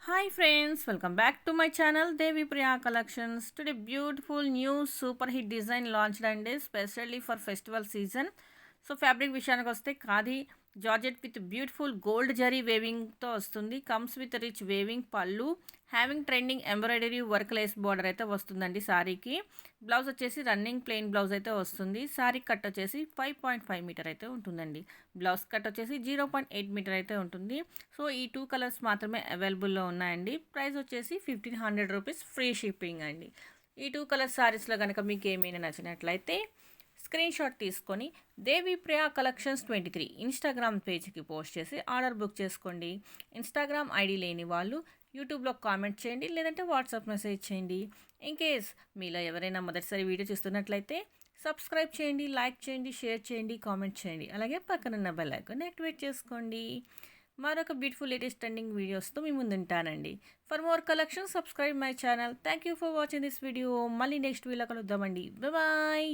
Hi friends, welcome back to my channel Devi Priya Collections. Today beautiful new super hit design launched and specially for festival season. So fabric విషయానికి వస్తే khadi georgette with beautiful gold zari వేవింగ్తో వస్తుంది. Comes with rich weaving పళ్ళు, having trending embroidery work lace border అయితే వస్తుందండి శారీకి. Blouse వచ్చేసి running plain blouse అయితే వస్తుంది. శారీ కట్ వచ్చేసి 5.5 మీటర్ అయితే ఉంటుందండి. బ్లౌజ్ కట్ వచ్చేసి 0.8 మీటర్ అయితే ఉంటుంది. సో ఈ 2 కలర్స్ మాత్రమే అవైలబుల్లో ఉన్నాయండి. ప్రైస్ వచ్చేసి 1500 రూపీస్, ఫ్రీ షిప్పింగ్ అండి. ఈ 2 కలర్ శారీస్లో కనుక మీకు ఏమైనా నచ్చినట్లయితే స్క్రీన్ షాట్ తీసుకొని దేవి ప్రియా కలెక్షన్స్ 23 ఇన్స్టాగ్రామ్ పేజ్కి పోస్ట్ చేసి ఆర్డర్ బుక్ చేసుకోండి. ఇన్స్టాగ్రామ్ ఐడి లేని వాళ్ళు యూట్యూబ్లో కామెంట్ చేయండి, లేదంటే వాట్సాప్ మెసేజ్ చేయండి. ఇన్ కేస్ మీలో ఎవరైనా మొదటిసారి వీడియో చూస్తున్నట్లయితే సబ్స్క్రైబ్ చేయండి, లైక్ చేయండి, షేర్ చేయండి, కామెంట్ చేయండి. అలాగే పక్కనున్న బెల్ ఐకాన్ని యాక్టివేట్ చేసుకోండి. మరొక బ్యూటిఫుల్ లేటెస్ట్ ట్రెండింగ్ వీడియోస్తో మీ ముందు ఉంటానండి. For more collection subscribe my channel. Thank you for watching this video. మళ్ళీ నెక్స్ట్ వీడియోలో కలుద్దామండి. బాయ్.